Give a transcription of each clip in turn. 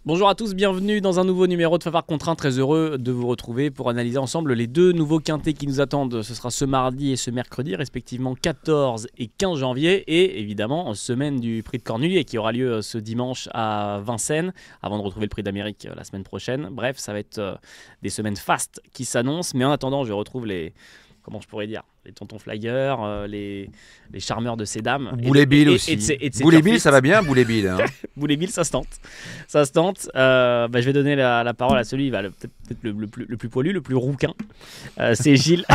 Bonjour à tous, bienvenue dans un nouveau numéro de Favard Contre 1. Très heureux de vous retrouver pour analyser ensemble les deux nouveaux quintés qui nous attendent. Ce sera ce mardi et ce mercredi, respectivement 14 et 15 janvier. Et évidemment, semaine du prix de Cornulier qui aura lieu ce dimanche à Vincennes, avant de retrouver le prix d'Amérique la semaine prochaine. Bref, ça va être des semaines fastes qui s'annoncent. Mais en attendant, je retrouve les... Comment je pourrais dire, les tontons flyers, les charmeurs de ces dames. Boulet Bill aussi. Boulet Bill, ça va bien, Boulet Bill. Hein. Boulet Bill, ça se tente. Ça se tente. Je vais donner la parole à celui peut-être le plus poilu, le plus rouquin. C'est Gilles.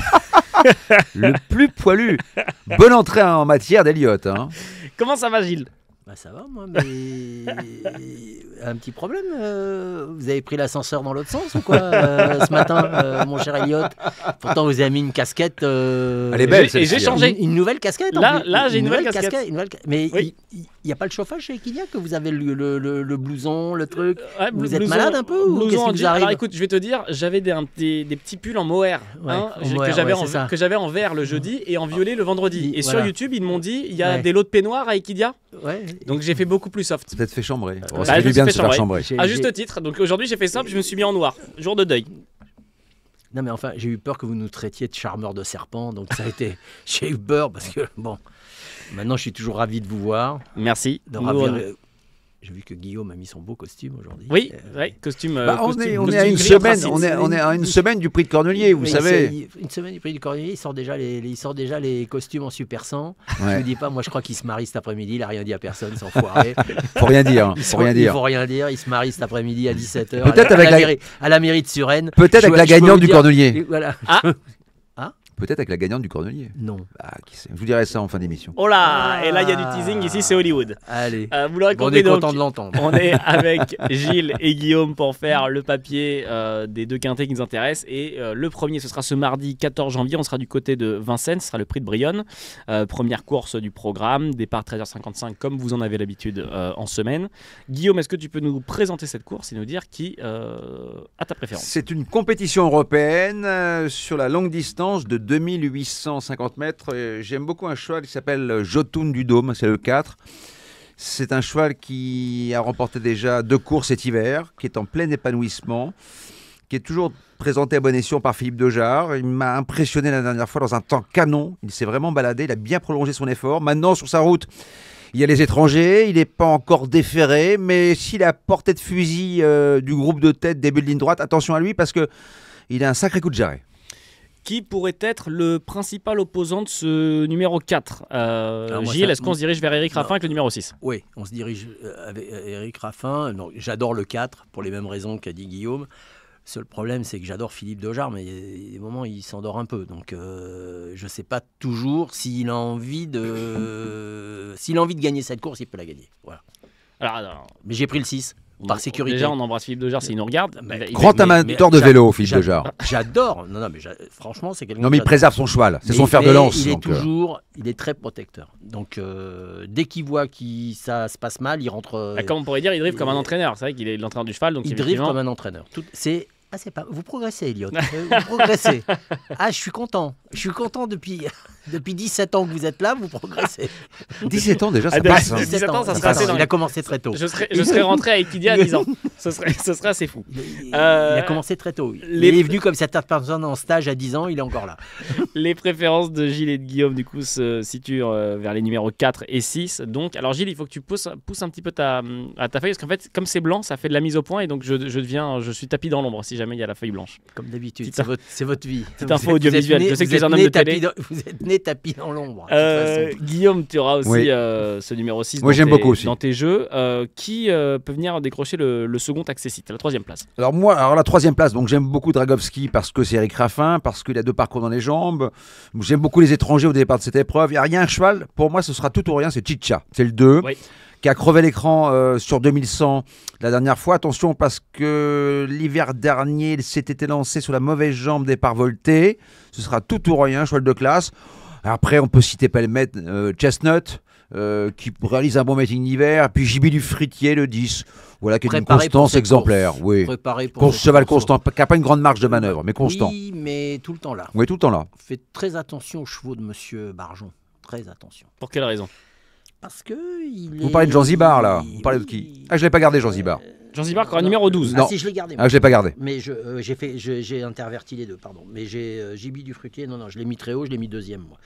Le plus poilu. Bonne entrée en matière d'Eliott. Hein. Comment ça va, Gilles? Bah ça va moi, mais un petit problème. Vous avez pris l'ascenseur dans l'autre sens ou quoi ce matin, mon cher Eliott? Pourtant vous avez mis une casquette. Elle est belle. Et j'ai changé. Une nouvelle casquette. Là j'ai une nouvelle casquette. Mais oui. Il n'y a pas le chauffage chez Equidia que vous avez le blouson, le truc. Ouais, vous êtes malade un peu ou qu'est-ce qui vous arrive? Alors écoute, je vais te dire, j'avais des petits pulls en mohair que j'avais en vert le jeudi et en violet le vendredi. Et sur YouTube, ils m'ont dit, il y a des lots de peignoirs à Equidia. Ouais. Donc j'ai fait beaucoup plus soft. Peut-être fait chambrer. Ça fait bien de se faire chambrer. À juste titre. Donc aujourd'hui j'ai fait simple, je me suis mis en noir. Jour de deuil. Non mais enfin, j'ai eu peur que vous nous traitiez de charmeur de serpent. Donc ça a été... J'ai eu peur parce que bon... Maintenant, je suis toujours ravi de vous voir. Merci. J'ai vu que Guillaume a mis son beau costume aujourd'hui. Oui, costume. On est à une semaine. On est à une semaine du prix de Cornulier, vous savez. Une semaine du prix de Cornulier, il sort déjà les costumes en Super 100. Ouais. Je ne dis pas, moi je crois qu'il se marie cet après-midi. Il n'a rien dit à personne, sans foirer. Faut rien dire. Il faut rien dire. Il se marie cet après-midi à 17h. Peut-être à la mairie de Suresnes. Peut-être avec la gagnante du Cornulier. Voilà. Peut-être avec la gagnante du Cornulier. Non. Qui sait. Je vous dirai ça en fin d'émission. Oh là. Et là, il y a du teasing. Ici, c'est Hollywood. Allez. Vous l'aurez compris, on est content de l'entendre. On est avec Gilles et Guillaume pour faire le papier des deux quintés qui nous intéressent. Et le premier, ce sera ce mardi 14 janvier. On sera du côté de Vincennes. Ce sera le prix de Brionne. Première course du programme. Départ 13h55, comme vous en avez l'habitude en semaine. Guillaume, est-ce que tu peux nous présenter cette course et nous dire qui a ta préférence? C'est une compétition européenne sur la longue distance de 2850 mètres. J'aime beaucoup un cheval qui s'appelle Jotun du Dôme, c'est le 4. C'est un cheval qui a remporté déjà 2 courses cet hiver, qui est en plein épanouissement, qui est toujours présenté à bon escient par Philippe Dejarre. Il m'a impressionné la dernière fois dans un temps canon. Il s'est vraiment baladé, il a bien prolongé son effort. Maintenant, sur sa route, il y a les étrangers, il n'est pas encore déféré, mais s'il est à portée de fusil du groupe de tête début de ligne droite, attention à lui parce qu'il a un sacré coup de jarret. Qui pourrait être le principal opposant de ce numéro 4 Gilles, est-ce qu'on se dirige vers Eric Raffin avec le numéro 6? Oui, on se dirige avec Eric Raffin. J'adore le 4 pour les mêmes raisons qu'a dit Guillaume. Le seul problème, c'est que j'adore Philippe Dejarre, mais il y a des moments où il s'endort un peu. Donc, je ne sais pas toujours s'il a envie de gagner cette course, il peut la gagner. Voilà. Alors, mais j'ai pris le 6. Par sécurité. Déjà, on embrasse Philippe Dejarre s'il nous regarde. Grand amateur de vélo, Philippe Dejarre. J'adore. Non, mais franchement, c'est quelqu'un. Non, mais il préserve son cheval. C'est son fer de lance. Il est très protecteur. Donc, dès qu'il voit que ça se passe mal, il rentre. Comme on pourrait dire, il drive comme un entraîneur. C'est vrai qu'il est l'entraîneur du cheval. Donc il drive comme un entraîneur. Vous progressez, Eliott. Vous progressez. Je suis content. Je suis content depuis 17 ans que vous êtes là, vous progressez. 17 ans déjà, ça passe. 17 ans, ça serait assez dingue. Il a commencé très tôt. Je serais rentré à Equidia à 10 ans. Ce serait assez fou. Il a commencé très tôt. Il est venu comme cette personne en stage à 10 ans, il est encore là. Les préférences de Gilles et de Guillaume, du coup, se situent vers les numéros 4 et 6. Donc, alors Gilles, il faut que tu pousses un petit peu ta feuille, parce qu'en fait, comme c'est blanc, ça fait de la mise au point, et donc je suis tapis dans l'ombre si jamais il y a la feuille blanche. Comme d'habitude, c'est votre vie. Petite info audiovisuelle. Je sais que tu es un homme de télé. Vous êtes né tapis dans l'ombre. Guillaume, tu auras aussi ce numéro 6 j'aime beaucoup aussi. Dans tes jeux. Qui peut venir décrocher le second accessite, la 3e place? Alors la 3e place, donc j'aime beaucoup Dragowski parce que c'est Eric Raffin, parce qu'il a 2 parcours dans les jambes. J'aime beaucoup les étrangers au départ de cette épreuve. Il y a un cheval, pour moi ce sera tout ou rien, c'est Chicha. C'est le 2. Oui. Qui a crevé l'écran sur 2100 la dernière fois. Attention parce que l'hiver dernier, il s'était lancé sur la mauvaise jambe départ volté. Ce sera tout ou rien, cheval de classe. Après, on peut citer pêle-mêle Chestnut, qui réalise un bon meeting d'hiver. Puis JB du Fritier, le 10. Voilà, qui est une constance exemplaire. Oui. Cheval constant, qui n'a pas une grande marge de manœuvre, mais constant. Oui, mais tout le temps là. Oui, tout le temps là. Faites très attention aux chevaux de Monsieur Barjon. Très attention. Pour quelle raison? Parce que Vous parlez de Jean Zibar, là. Vous parlez de qui? Je ne l'ai pas gardé, Jean Zibar. Zanzibar, encore un numéro 12. Non. Ah si, je l'ai gardé. Ah, je l'ai pas gardé. Mais j'ai interverti les deux, pardon. Mais j'ai mis du fruitier, non, je l'ai mis très haut, je l'ai mis deuxième, moi.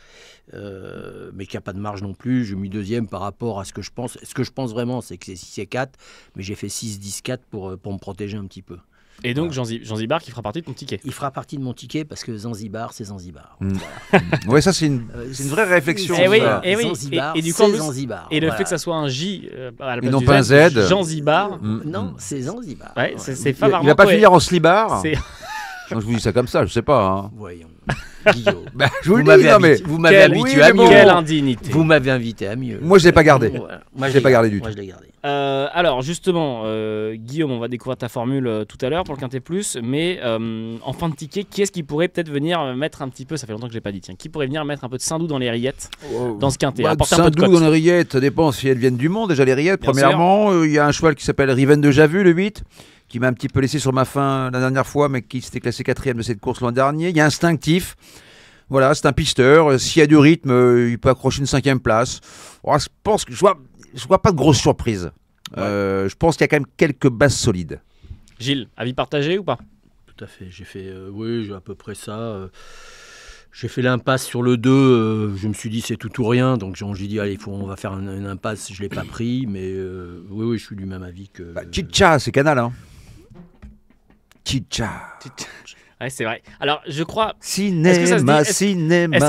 Mais qu'il n'y a pas de marge non plus, j'ai mis deuxième par rapport à ce que je pense. Ce que je pense vraiment, c'est que c'est 6 et 4, mais j'ai fait 6, 10, 4 pour me protéger un petit peu. Et donc Zanzibar qui fera partie de ton ticket. Il fera partie de mon ticket parce que Zanzibar, c'est Zanzibar. Voilà. Ouais, ça c'est une vraie réflexion. Et oui, Voilà. et oui. Zanzibar, Et du coup, c'est en plus, Zanzibar. Et le Voilà. fait que ça soit un J à la place non du pas un Z. Zanzibar. Non, c'est Zanzibar. Ouais, c'est Il Favarman. va pas Coé. finir en slibar. C'est- Non, je vous dis ça comme ça, je sais pas. Hein. Voyons. Guillaume. Bah, je vous le dis, m'avez non mais. habitué Quelle- à mieux. Quelle indignité. Vous m'avez invité à mieux. Moi, je l'ai pas gardé. Voilà. Moi, Je l'ai pas gardé du Moi, tout. je l'ai gardé. Alors justement, Guillaume, on va découvrir ta formule tout à l'heure pour le Quintet Plus, mais en fin de ticket, qui est-ce qui pourrait peut-être venir mettre un petit peu, ça fait longtemps que je l'ai pas dit, tiens, qui pourrait venir mettre un peu de Saint-Doux dans les rillettes dans ce Quintet, Bah, apporter un peu de Saint-Doux cote. dans les rillettes, ça dépend si elles viennent du monde. Déjà les rillettes, Bien premièrement, il y a un cheval qui s'appelle Riven de Javu, le 8, qui m'a un petit peu laissé sur ma faim la dernière fois, mais qui s'était classé 4e de cette course l'an dernier. Il y a Instinctif. Voilà, c'est un pisteur. S'il y a du rythme, il peut accrocher une 5e place. Alors, je pense que je vois pas de grosses surprises. Je pense qu'il y a quand même quelques bases solides. Gilles, avis partagé ou pas? Tout à fait. J'ai fait, oui, j'ai à peu près ça. J'ai fait l'impasse sur le 2. Je me suis dit c'est tout ou rien. Donc j'ai dit allez, on va faire une impasse. Je l'ai pas pris, mais oui, je suis du même avis que. Chicha, c'est Canal, hein. Chicha. Ouais, c'est vrai. Alors, je crois. Cinéma, Est-ce que ça se dit- est-ce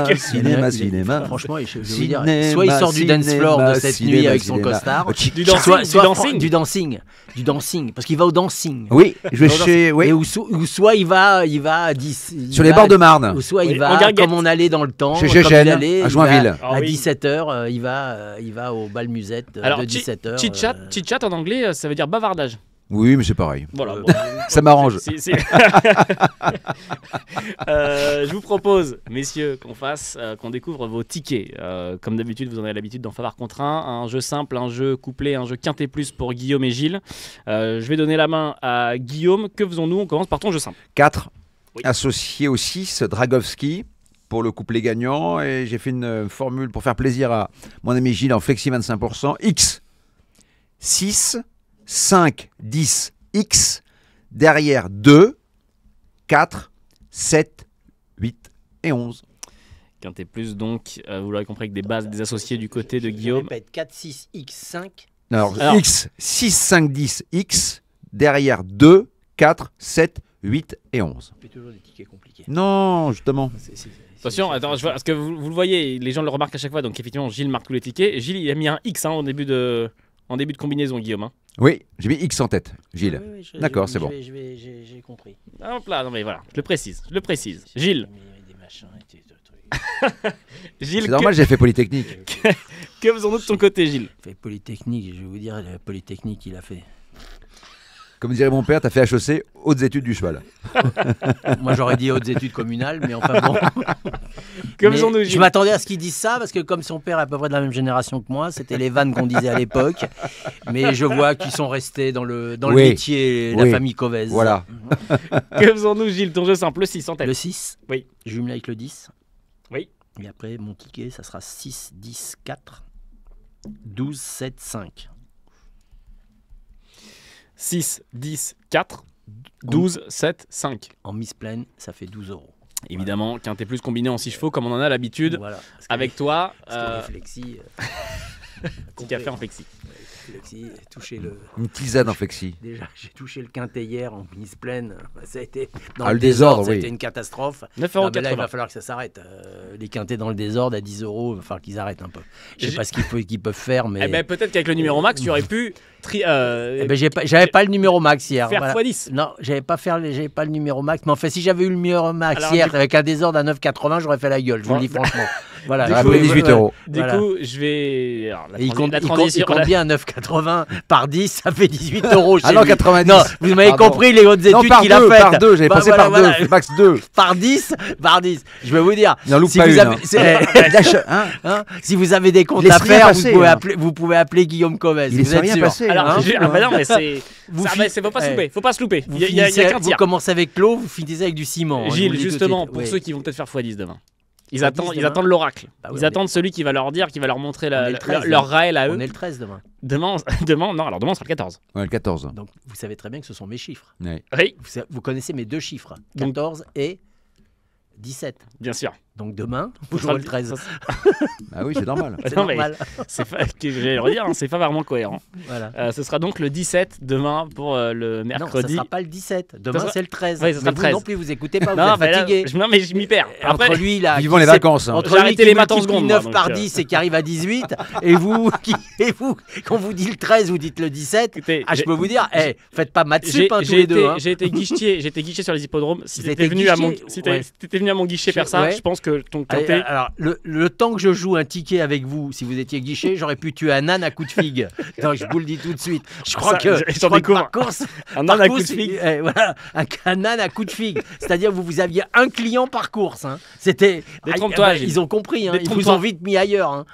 que- cinéma. Franchement, je vais vous Cinéma, dire, soit il sort du dance floor de cette cinéma, nuit avec son cinéma. costard, Du dancing, du dancing. du dancing, parce qu'il va au dancing. Oui, je vais chez. Oui. Et ou soit il va à 10. Sur les bords de Marne. Ou soit Oui, il en va, Garguette. comme on allait dans le temps, Chez comme Gégène, il allait, à il Joinville. va, Ah à oui. 17h, il va au bal musette Alors, de 17h. chit-chat en anglais, ça veut dire bavardage. Oui, mais c'est pareil. Voilà. bon. Ça m'arrange. Je vous propose, messieurs, qu'on découvre vos tickets. Comme d'habitude, vous en avez l'habitude d'en Favard contre un jeu simple, un jeu couplé, un jeu Quintet Plus pour Guillaume et Gilles. Je vais donner la main à Guillaume. Que faisons-nous? On commence par ton jeu simple. 4, Oui. associé au 6, Dragowski, pour le couplet gagnant. Et j'ai fait une formule pour faire plaisir à mon ami Gilles en flexi 25%. X, 6, 5, 10, X, derrière 2, 4, 7, 8 et 11. Quintet Plus, donc, vous l'aurez compris, avec des bases des associés du côté de Guillaume. Je répète, 4, 6, X, 5. Alors, Alors- X, 6, 5, 10, X, derrière 2, 4, 7, 8 et 11. Je fais toujours des tickets compliqués. Non, justement. Attention, attends, parce que vous le voyez, les gens le remarquent à chaque fois, donc effectivement, Gilles marque tous les tickets. Gilles, il a mis un X en début de combinaison, Guillaume. Hein. Oui, j'ai mis X en tête, Gilles. D'accord, c'est bon. J'ai compris. Hop là, non mais voilà, je le précise. Gilles, Des machins et des trucs. Gilles, C'est normal, j'ai fait Polytechnique. que faisons-nous de ton côté, Gilles? Il fait Polytechnique, je vais vous dire, la Polytechnique, il a fait. Comme dirait mon père, t'as fait HEC, hautes études du cheval. Moi, j'aurais dit hautes études communales, mais enfin bon. Que Mais faisons-nous, je Gilles? m'attendais à ce qu'il dise ça, parce que comme son père est à peu près de la même génération que moi, c'était les vannes qu'on disait à l'époque. Mais je vois qu'ils sont restés dans le Oui. métier, la Oui. famille Covez. Voilà. Que faisons-nous, Gilles? Ton jeu simple, le 6 en tête. Le 6, Oui. jumelé avec le 10. Oui. Et après, mon ticket, ça sera 6, 10, 4, 12, 7, 5. 6, 10, 4, 12, 7, 5. En mise pleine, ça fait 12 euros. Évidemment, Quintet Plus combiné en 6 chevaux, comme on en a l'habitude. Voilà. Parce que Avec toi, parce que les flexi, petit café en flexi. flexi, toucher le. Une tisane en flexi. Déjà, j'ai touché le quintet hier en mise pleine. Ça a été dans Ah, le le désordre, ça a oui. été une catastrophe. 9,80 Ah, euros. ben là, il va falloir que ça s'arrête. Les quintets dans le désordre à 10 euros, il va falloir qu'ils arrêtent un peu. Je sais pas ce qu'ils peuvent faire, mais. Eh ben, peut-être qu'avec le numéro max, tu aurais pu Eh ben, j'avais pas le numéro max hier. faire voilà. x10. Non, j'avais pas le numéro max. Mais en fait, si j'avais eu le numéro max Alors, hier du coup- avec un désordre à 9,80, j'aurais fait la gueule. Je vous le dis franchement. Voilà. Du Ah, coup, après 18 voilà. euros. Du Voilà. coup, je vais. Alors, Et il compte, la il compte- transition. il compte bien à 9,80 par 10, ça fait 18 euros chez Ah non, lui. 90. Non, vous m'avez Pardon. compris les hautes Non, études par qu'il a deux, faites. par deux, j'avais Bah, passé voilà, par voilà. deux, max 2. Par 10, par 10. Je vais vous dire. Il en loupe si pas vous une, avez, hein. si vous avez des comptes Il à laisse rien faire, passer, vous, hein. vous pouvez appeler Guillaume Covez. Il vous laisse êtes rien sûr. passer. Alors, hein. ah bah non, mais c'est. Vous ça, fi- bah, faut pas se eh, louper. Faut pas se louper. Vous, Il y a qu'un vous tir. commencez avec l'eau, vous finissez avec du ciment. hein, je vous Gilles, le dis tout de justement, suite. pour Oui. ceux qui vont peut-être faire x10 demain. Ils attendent l'oracle. Bah oui, ils attendent celui qui va leur dire, qui va leur montrer leur Raël à eux. On est le 13 demain. Demain, on sera le 14. Ouais, le 14. Donc vous savez très bien que ce sont mes chiffres. Ouais. Oui, Vous connaissez mes 2 chiffres, 14 et 17. bien sûr. Donc demain, vous sera jouerez le 13. Ah oui, c'est normal. C'est Non, mais normal. J'allais le redire, c'est pas vraiment cohérent. Voilà. Ce sera donc le 17 demain pour le Non, ça mercredi. sera pas le 17. Demain, sera- c'est le 13. Oui, ça sera Mais le 13. vous non plus, vous écoutez pas, vous Non, êtes mais là, fatigué. mais je m'y perds. Après, Entre lui, là, Vivons qui les sait- vacances. Hein. Entre J'ai lui arrêté qui les vous maths en multiplie seconde, 9 moi, par donc, 10 et qui arrive à 18, et vous, quand vous dit le 13, vous dites le 17, écoutez, je peux vous dire, faites pas maths j'ai sup, tous les deux. Hein. j'ai été guichetier sur les hippodromes. Si Vous t'étais étiez venu à mon, guichetier, si ouais. t'étais venu à mon guichet faire ça, Ouais. je pense que ton Allez, quintet. alors, le temps que je joue un ticket avec vous, si vous étiez guichet, j'aurais pu tuer un âne à coup de figue. Non, je vous le dis tout de suite. Je crois Ça, que, j'en découvre. par course, Un par âne à coup de course, figue. voilà, un âne à coup de figue. C'est-à-dire que vous aviez un client par course. Hein. C'était. Détrompe-toi, Gilles. Ils ont compris. Hein. Ils vous Détrompe-toi. ont vite mis ailleurs. Hein.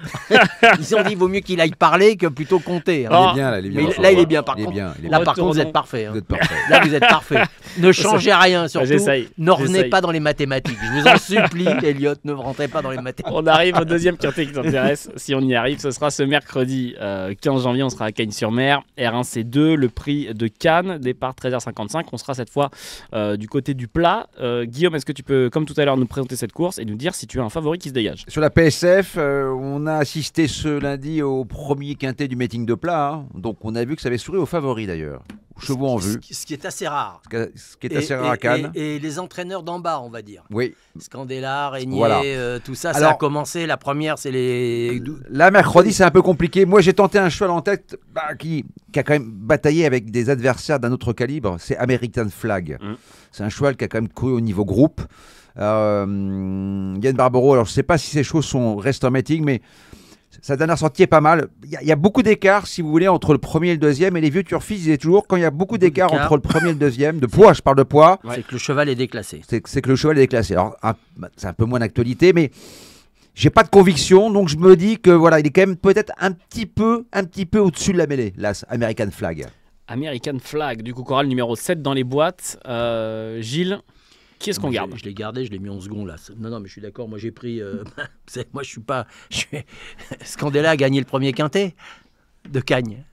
Ils ont dit vaut mieux qu'il aille parler que plutôt compter. Hein. Oh. Il est bien, là. Il est bien. Mais là, il est bien. Par Il est contre, bien. Il est là, bien. par contre, vous Retournons. êtes parfait. Hein. Vous êtes parfait. Là, vous êtes parfait. Ne changez rien, surtout. J'essaye. Ne revenez J'essaye. pas dans les mathématiques. Je vous en supplie, Elliot, ne rentrez pas dans les mathématiques. On arrive au deuxième quintet qui t'intéresse. Si on y arrive, ce sera ce mercredi 15 janvier. On sera à Cagnes-sur-Mer. R1C2, le prix de Cannes, départ 13h55. On sera cette fois du côté du plat. Guillaume, est-ce que tu peux, comme tout à l'heure, nous présenter cette course et nous dire si tu as un favori qui se dégage? Sur la PSF, on a assisté ce lundi au premier quintet du meeting de plat. Hein. Donc on a vu que ça avait souri aux favoris d'ailleurs. Aux chevaux en vue. Ce qui est assez rare. Ce qui est assez rare à Cannes. Et les entraîneurs d'en bas, on va dire. Oui. Scandella, Régnier, Voilà. tout ça, ça Alors- a commencé. La première, c'est les. Là, mercredi, c'est un peu compliqué. Moi, j'ai tenté un cheval en tête qui a quand même bataillé avec des adversaires d'un autre calibre. C'est American Flag. C'est un cheval qui a quand même couru au niveau groupe. Yann Barbero, alors je ne sais pas si ces choses restent en meeting, mais sa dernière sortie est pas mal. Il y a beaucoup d'écart, si vous voulez, entre le premier et le deuxième. Et les vieux turfistes disaient toujours, quand il y a beaucoup d'écart d'écart. entre le premier et le deuxième, de poids, je parle de poids, C'est que le cheval est déclassé. c'est que le cheval est déclassé. Alors, c'est un peu moins d'actualité, mais j'ai pas de conviction, donc je me dis que voilà, il est quand même peut-être un petit peu au-dessus de la mêlée, là, American Flag. American Flag, du coup, Coral numéro 7 dans les boîtes. Gilles, qui est-ce qu'on garde? Je l'ai gardé, je l'ai mis en second là. Non, mais je suis d'accord. Moi, j'ai pris. Moi, je suis pas. Scandella a gagné le premier quintet de Cagnes.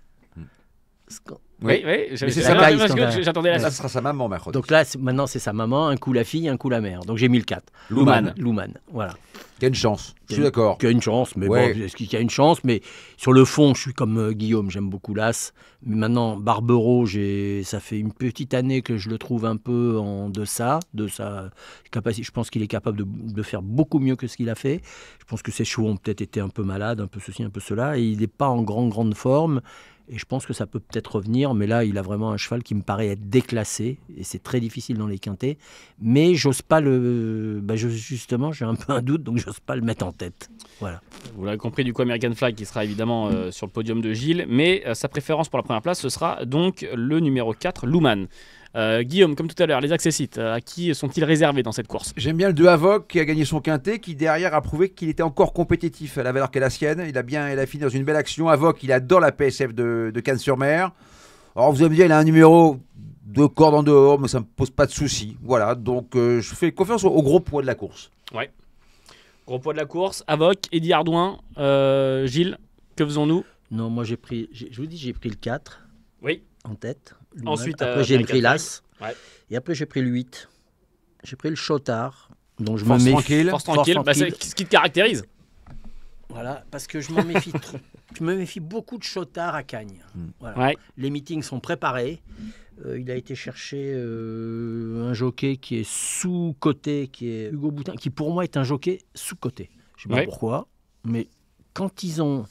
Oui, Mais c'est ça, Caille, j'attendais la Ça sera sa maman mercredi. Donc là, maintenant, c'est sa maman, un coup la fille, un coup la mère. Donc j'ai mis le 4. Louman. Louman, voilà. Qui a une chance, je suis d'accord. Qui a une chance, mais Ouais. bon, est-ce qu'il y a une chance? Mais sur le fond, je suis comme Guillaume, j'aime beaucoup l'As. Mais maintenant, Barbero, ça fait une petite année que je le trouve un peu en deçà de sa capacité. Je pense qu'il est capable de faire beaucoup mieux que ce qu'il a fait. Je pense que ses chevaux ont peut-être été un peu malades, un peu ceci, un peu cela. Et il n'est pas en grande forme. Et je pense que ça peut peut-être revenir, mais là, il a vraiment un cheval qui me paraît être déclassé, et c'est très difficile dans les quintets. Mais j'ose pas justement, j'ai un peu un doute, donc j'ose pas le mettre en tête. Voilà. Vous l'avez compris, du coup, American Flag qui sera évidemment sur le podium de Gilles, mais sa préférence pour la première place, ce sera donc le numéro 4, Louman. Guillaume, comme tout à l'heure, les accessites, à qui sont-ils réservés dans cette course? J'aime bien le 2 Avoc qui a gagné son quintet, qui derrière a prouvé qu'il était encore compétitif à la valeur qu'est la sienne. Il a fini dans une belle action. Avoc, il adore la PSF de Cannes-sur-Mer. Alors vous allez me dire, il a un numéro de corde en dehors, mais ça ne me pose pas de soucis. Voilà, donc je fais confiance au gros poids de la course. Ouais. Gros poids de la course, Avoc, Eddie Ardouin, Gilles, que faisons-nous? Non, moi j'ai pris le 4 Oui. en tête. Ensuite, après j'ai American pris Flag. l'As. Ouais. Et après j'ai pris le 8. J'ai pris le Chotard. Donc je Force me méfie. tranquille. Force tranquille, Force bah, tranquille. c'est ce qui te caractérise. Voilà, parce que je m'en méfie trop. Je me méfie beaucoup de Chotard à Cagnes. Voilà. Ouais. Les meetings sont préparés. Il a été chercher un jockey qui est sous-coté, qui est Hugo Boutin, qui pour moi est un jockey sous-coté. Je ne sais pas Ouais. pourquoi, mais quand ils ont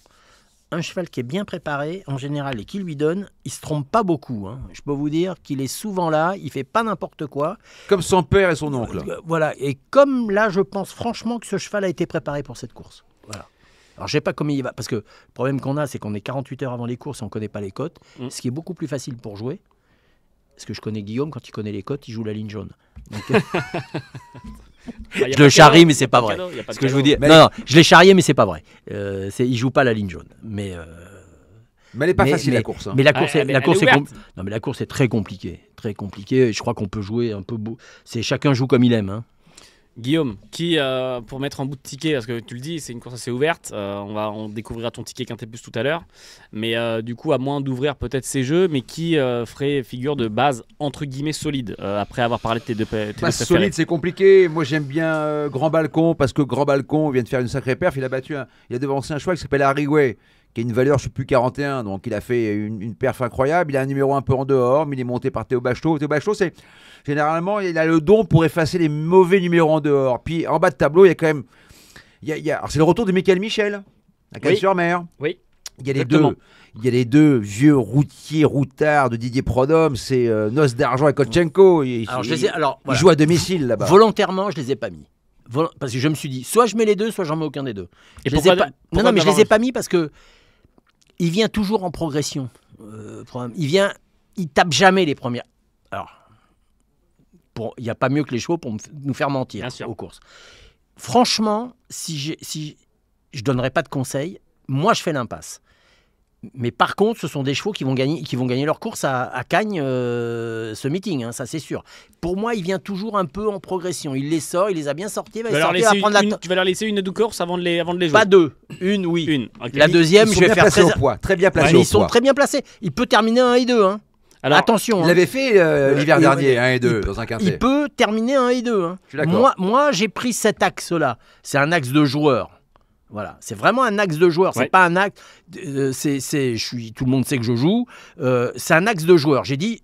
un cheval qui est bien préparé, en général, et qui lui donne, il ne se trompe pas beaucoup. Hein. Je peux vous dire qu'il est souvent là, il ne fait pas n'importe quoi. Comme son père et son oncle. Voilà, et comme là, je pense franchement que ce cheval a été préparé pour cette course. Voilà. Alors, je ne sais pas comment il va, parce que le problème qu'on a, c'est qu'on est 48 heures avant les courses et on ne connaît pas les cotes, ce qui est beaucoup plus facile pour jouer. Parce que je connais Guillaume, quand il connaît les cotes, il joue la ligne jaune. Donc, Bah, y a je pas le de charrie, cadeau, mais y a c'est pas pas de vrai. cadeau, y a pas de Ce que je vous cadeau. dis, Mais- non, je l'ai charrié, mais c'est pas vrai. Il joue pas la ligne jaune. Mais Mais elle n'est pas mais- facile mais- la course. Hein. mais la course, Elle la est course est ouverte. non, mais la course est très compliquée, très compliquée. Et je crois qu'on peut jouer un peu beau. C'est chacun joue comme il aime. Hein. Guillaume, qui, pour mettre en bout de ticket, parce que tu le dis, c'est une course assez ouverte, on découvrira ton ticket Quintet Plus tout à l'heure, mais du coup, à moins d'ouvrir peut-être ces jeux, mais qui ferait figure de base, entre guillemets, solide, après avoir parlé de tes deux préférés. Solide, c'est compliqué. Moi, j'aime bien Grand Balcon, parce que Grand Balcon vient de faire une sacrée perf. Il a devancé un cheval qui s'appelle Harryway, qui a une valeur, je ne sais plus, 41. Donc, il a fait une perf incroyable. Il a un numéro un peu en dehors, mais il est monté par Théo Bachelot. Théo Bachelot, généralement, il a le don pour effacer les mauvais numéros en dehors. Puis, en bas de tableau, il y a quand même... Alors, c'est le retour de Michael Michel, à Cannes-sur-Mer. Oui. Il y a les deux vieux routiers routards de Didier Prodhomme, c'est Noce d'Argent et Kotchenko. Ils jouent à domicile là-bas. Volontairement, je les ai pas mis. Parce que je me suis dit, soit je mets les deux, soit j'en mets aucun des deux. Et je les ai pas mis parce que il vient toujours en progression. Il tape jamais les premières. Alors, il n'y a pas mieux que les chevaux pour nous faire mentir aux courses. Franchement, si je donnerais pas de conseils, moi je fais l'impasse. Mais par contre, ce sont des chevaux qui vont gagner leur course à Cagnes ce meeting, ça c'est sûr. Pour moi, il vient toujours un peu en progression. Il les sort, il les a bien sortis. Tu vas leur laisser une ou deux courses avant de les jouer. Pas deux, une, oui. Une. Okay. La deuxième, je vais faire très bien placés. Ils sont très bien placés. Il peut terminer 1 et 2. Alors, attention. Il l'avait fait l'hiver dernier, 1 et 2 dans un quintet. Il peut terminer 1 et 2. Moi, j'ai pris cet axe-là. C'est un axe de joueur. Voilà, c'est vraiment un axe de joueur. C'est pas un axe. Tout le monde sait que je joue. C'est un axe de joueur. J'ai dit,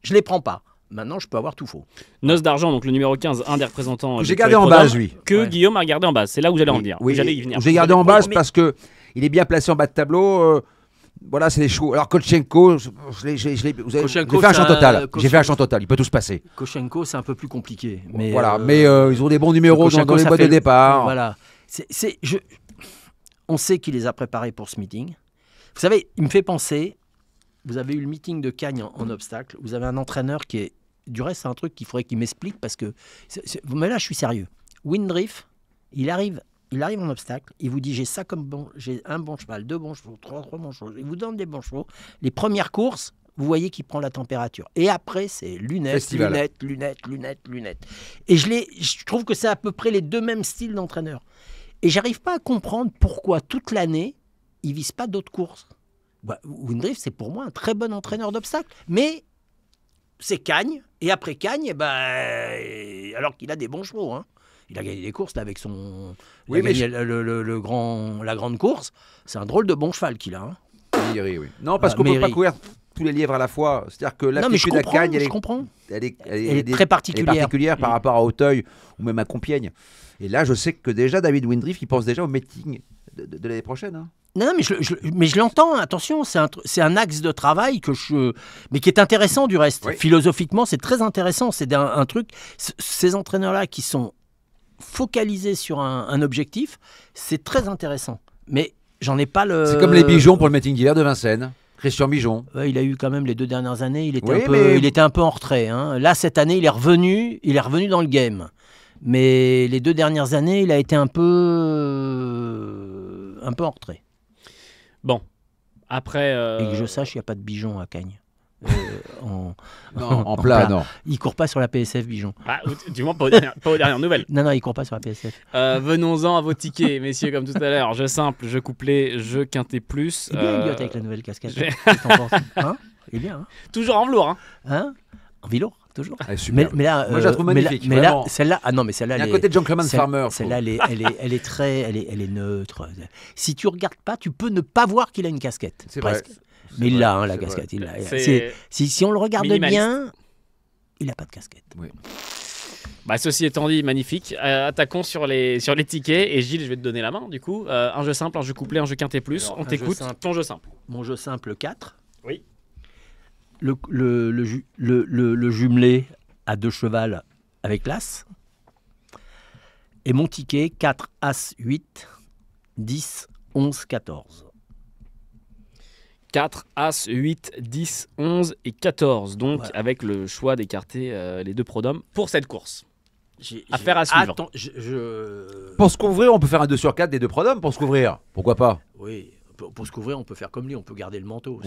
je les prends pas. Maintenant, je peux avoir tout faux. Noce d'Argent, donc le numéro 15, un des représentants. J'ai gardé en base, lui. Que Guillaume a gardé en base. C'est là où j'allais en venir. Oui, j'allais y venir. J'ai gardé en base parce que il est bien placé en bas de tableau. Voilà, c'est les chevaux. Alors, Kotchenko, j'ai fait un champ total. J'ai fait un champ total. Il peut tout se passer. Kotchenko, c'est un peu plus compliqué. Mais voilà, mais ils ont des bons numéros dans les boîtes de départ. Voilà. On sait qu'il les a préparés pour ce meeting. Vous savez, il me fait penser, vous avez eu le meeting de Cagnes en obstacle, vous avez un entraîneur qui est... Du reste, c'est un truc qu'il faudrait qu'il m'explique parce que... Mais là, je suis sérieux. Windriff, il arrive en obstacle, il vous dit, j'ai ça comme bon, j'ai un bon cheval, 2 bons chevaux, 3 bons chevaux, il vous donne des bons chevaux. Les premières courses, vous voyez qu'il prend la température. Et après, c'est lunettes. Et je trouve que c'est à peu près les deux mêmes styles d'entraîneur. Et j'arrive pas à comprendre pourquoi toute l'année, il vise pas d'autres courses. Windriff, c'est pour moi un très bon entraîneur d'obstacles. Mais c'est Cagnes. Et après Cagnes, alors qu'il a des bons chevaux. Il a gagné des courses là, avec son... Il a gagné la grande course. C'est un drôle de bon cheval qu'il a. Oui. Non, parce qu'on ne peut pas courir tous les lièvres à la fois. C'est-à-dire que l'aptitude à Cagnes, elle est très particulière par rapport à Auteuil ou même à Compiègne. Et là, je sais que déjà, David Windriff, il pense déjà au meeting de l'année prochaine. Non, mais je l'entends, attention, c'est un axe de travail mais qui est intéressant du reste. Oui. Philosophiquement, c'est très intéressant. C'est un truc, ces entraîneurs-là qui sont focalisés sur un objectif, c'est très intéressant. Mais j'en ai pas le... C'est comme les Bijon pour le meeting d'hiver de Vincennes. Christian Bijon. Ouais, il a eu quand même les 2 dernières années, il était un peu en retrait. Là, cette année, il est revenu dans le game. Mais les 2 dernières années, il a été un peu en retrait. Bon, après... Et que je sache, il n'y a pas de Bijon à Cagnes. En plat, non. Il court pas sur la PSF, Bijon. Du moins, pas aux dernières nouvelles. Non, il court pas sur la PSF. Venons-en à vos tickets, messieurs, comme tout à l'heure. Jeu simple, jeu couplet, jeu quintet plus. Il est bien, Elliot, avec la nouvelle casquette. Qu'est-ce que t'en penses Il est bien. Toujours en velours. En velours, toujours. Super. Mais là, moi, je la trouve magnifique. Mais là, celle-là, celle-là, il y a un côté de Jean-Clément Farmer. Celle-là, elle est neutre. Si tu regardes pas, tu peux ne pas voir qu'il a une casquette. C'est presque. Vrai. Mais il l'a, la casquette. Il l'a. Si on le regarde bien, il n'a pas de casquette. Oui. Ceci étant dit, magnifique. Attaquons sur les tickets. Et Gilles, je vais te donner la main, du coup. Un jeu simple, un jeu couplé, un jeu quintet plus. Alors, on t'écoute. Ton jeu simple. Mon jeu simple, 4. Oui. Le jumelé à 2 chevals avec l'as. Et mon ticket, 4, As, 8, 10, 11, 14. 4, As, 8, 10, 11 et 14. Donc, avec le choix d'écarter les 2 Prodhomme pour cette course. Affaire à suivre. Attends, Pour se couvrir, on peut faire un 2 sur 4 des 2 Prodhomme pour se couvrir. Pourquoi pas ? Oui. Pour se couvrir, on peut faire comme lui, on peut garder le manteau.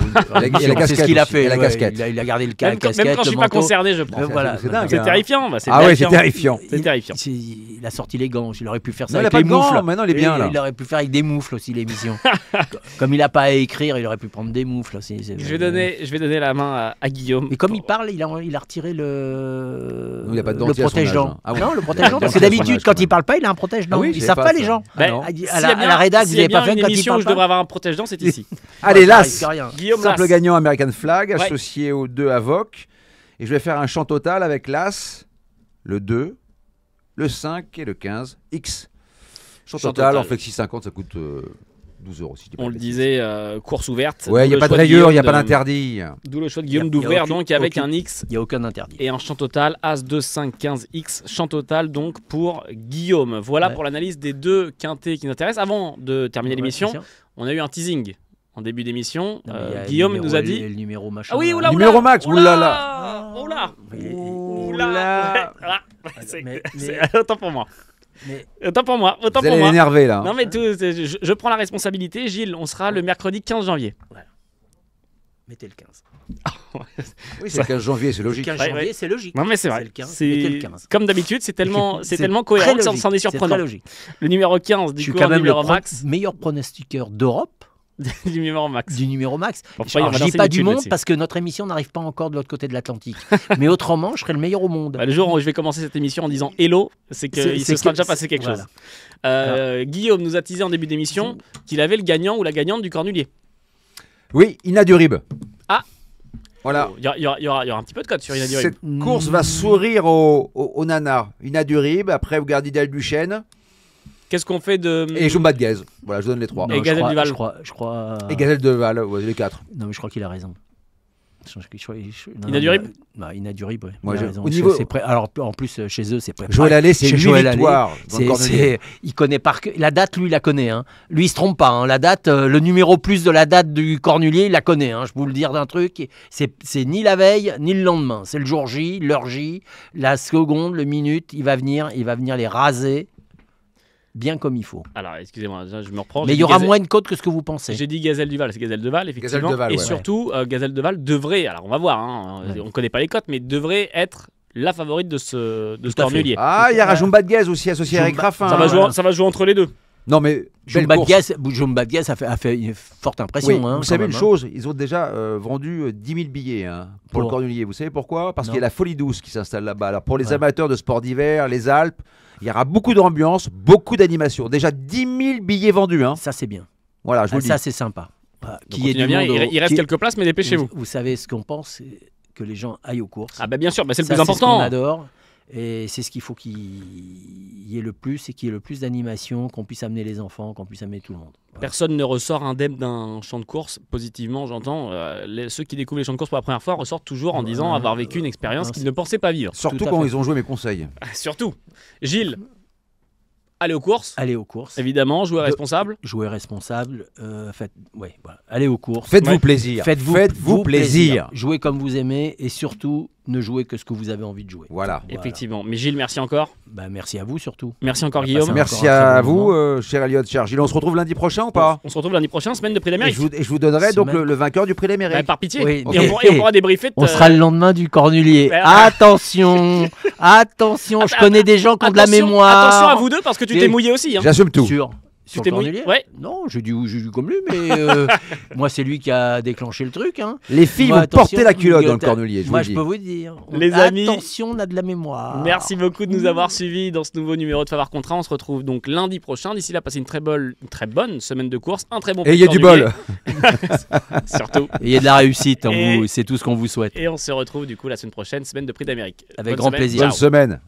C'est ce qu'il a fait. La casquette. Il a gardé le Même casquette, quand je suis le pas manteau. concerné, je prends. Voilà. C'est dingue. C'est terrifiant. Bah, Ah ouais, c'est terrifiant. C'est terrifiant. Il a sorti les gants. Il aurait pu faire ça Non, il avec a pas les de gants, moufles. mais non, il est bien, là. Il aurait pu faire avec des moufles aussi l'émission. Comme il n'a pas à écrire, il aurait pu prendre des moufles aussi. Je vais donner la main à Guillaume. Mais comme il parle, il a retiré le. Non, il a pas de le dentier à son protège-dents. âge, hein. Ah oui. Non, le protège-dents. Parce que Dentier à son d'habitude, âge, quand quand il parle pas, il a un protège-dents. Ah oui, Ils je savent savais pas pas les ça. gens. Ben, À la rédac, vous s'il y a n'avez pas bien fait une quand il émission où parle je devrais pas. avoir un protège-dents, c'est ici. Allez, Ça l'As. risque rien. Guillaume Simple Las. gagnant American Flag, Ouais. associé au 2 Avoc. Et je vais faire un champ total avec l'As, le 2, le 5 et le 15. X. Champ total, en flexi 50, ça coûte 12 €. Si je dis pas On de le bêtises. disait, course ouverte. Ouais, il n'y a D'où pas le de choix rayure, il n'y a Guillaume pas de- d'interdit. D'où le choix de Il y a- Guillaume il y a d'ouvrir aucune- donc avec aucune- un X Il n'y a aucun interdit. et un champ total As 2 5 15 X. Champ total donc pour Guillaume. Voilà Ouais. pour l'analyse des deux quintés qui nous intéressent. Avant de terminer l'émission, Ouais, on a eu un teasing en début d'émission. non, mais il y a le Guillaume numéro- nous a dit. Le numéro machin. Ah oui, là. oula, Numéro oula, max, oula, oulala. oula, Oula. oula. Ah, c'est- Mais- Autant pour moi. Mais- Autant pour moi. Autant Vous pour allez moi. l'énerver là. Non mais je prends la responsabilité. Gilles, on sera le mercredi 15 janvier. Mettez le 15. Oui, c'est le 15 janvier, c'est Le logique. 15 Ouais, janvier, ouais. c'est logique. Non mais c'est C'est vrai. le 15, C'est mettez le 15. comme d'habitude, c'est tellement très cohérent que logique. c'en est C'est surprenant. très logique. Le numéro 15 Je du suis coup quand en même numéro le max. meilleur pronostiqueur d'Europe Du numéro max. du numéro max. Parfois, Alors, il y je a dis une pas étude du monde là-dessus. parce que notre émission n'arrive pas encore de l'autre côté de l'Atlantique. Mais autrement, je serais le meilleur au monde. Bah, le jour où je vais commencer cette émission en disant hello, c'est qu'il se sera déjà passé quelque chose. Guillaume nous a teasé en début d'émission qu'il avait le gagnant ou la gagnante du Cornulier. Oui, Ina Durib. Ah. Voilà. Il y aura un petit peu de code sur Ina Durib. Cette course va sourire aux nanas. Ina Durib, après vous gardez Dalbuchen Qu'est-ce qu'on fait de. et Jumba de Guez. Voilà, je vous donne les trois. Et Gazelle du Val. Je crois. Et Gazelle de Val, ouais, les quatre. Non, mais je crois qu'il a raison. Ina Durib Ina Durib, ouais. Moi, il a je- raison. au niveau- C'est prêt. Alors, en plus, chez eux, c'est prêt. Joël Allais, c'est Chez 8 Joël Allais, victoires. dans le Cornulier. Il connaît par cœur. La date, lui, il la connaît. Hein. Lui, il se trompe pas. Hein. La date, le numéro plus de la date du Cornulier, il la connaît. Hein. Je peux vous le dire d'un truc. C'est ni la veille, ni le lendemain. C'est le jour J, l'heure J, la seconde, le minute. Il va venir les raser bien comme il faut. Alors, excusez-moi, je me reprends. Mais il y aura moins de côtes que ce que vous pensez. J'ai dit Gazelle du Val, c'est Gazelle de Val, effectivement. Gazelle de Val, et ouais. surtout, Gazelle de Val devrait, alors on va voir, hein, Ouais. on ne connaît pas les cotes, mais devrait être la favorite de ce Tout à fait. Cornulier. Ah, il y a Jumba de Guez aussi associé à Eric Raffin. Ça va jouer entre les deux. Non, mais belle Jumba course. de Guess a fait une forte impression. Oui, hein, vous quand savez même, une hein. chose, ils ont déjà vendu 10 000 billets pour le Pour- Cornulier. Vous savez pourquoi? Parce Non. qu'il y a la Folie Douce qui s'installe là-bas. Alors pour les Ouais. amateurs de sport d'hiver, les Alpes, il y aura beaucoup d'ambiance, beaucoup d'animation. Déjà 10 000 billets vendus. Hein. Ça, c'est bien. Voilà, je vous le dis. Ça, c'est sympa. Voilà. Donc, continuez bien, il reste quelques places, mais dépêchez-vous. Vous savez ce qu'on pense, c'est que les gens aillent aux courses. Ah bah bien sûr, bah c'est le Ça, plus C'est ce important. qu'on adore. Et c'est ce qu'il faut qu'il y ait le plus, et qu'il y ait le plus d'animation, qu'on puisse amener les enfants, qu'on puisse amener tout le monde. Voilà. Personne ne ressort indemne d'un champ de course, positivement j'entends. Ceux qui découvrent les champs de course pour la première fois ressortent toujours en disant avoir vécu une expérience non, qu'ils c'est- ne pensaient pas vivre. Surtout Tout à quand fait. ils ont joué mes conseils. Surtout. Gilles, allez aux courses, Allez aux courses, évidemment, joueur responsable. jouez responsable, voilà. Allez aux courses. Faites-vous Ouais. plaisir. Faites-vous plaisir. Jouez comme vous aimez, et surtout, ne jouez que ce que vous avez envie de jouer. Voilà. Voilà. Effectivement. Mais Gilles, merci encore. Bah, merci à vous surtout. Merci encore On va Guillaume. passer Merci encore un à très bon vous, moment. cher Elliot, cher Gilles. On se retrouve lundi prochain ou pas? On se retrouve lundi prochain, semaine de Prix et d'Amérique. je vous donnerai donc Semaine. le vainqueur du prix d'Amérique. Bah, par pitié. Oui, Et ok. on pourra débriefer. On sera le lendemain du Cornulier. Ouais. Attention, attention, je connais des gens qui ont de la mémoire. Attention à vous deux parce que tu Et- t'es mouillé aussi. Hein. J'assume tout. Sur t'es le mouillé Cornulier. Ouais. Non, j'ai dit comme lui, mais moi c'est lui qui a déclenché le truc. Hein. Les filles Moi, vont porter attention, la culotte dans le t'as- Cornulier, je Moi vous je le peux dis. vous dire. Les amis, attention, on a de la mémoire. Merci beaucoup de nous avoir suivis dans ce nouveau numéro de Favard Contrat. On se retrouve donc lundi prochain. D'ici là, passez une très bonne semaine de course, un très bon Et il y a du Cornulier. bol. Surtout. Et il y a de la réussite, Et- c'est tout ce qu'on vous souhaite. Et on se retrouve du coup la semaine prochaine, semaine de Prix d'Amérique. Avec Bonne grand semaine. plaisir. Bonne Ciao. semaine.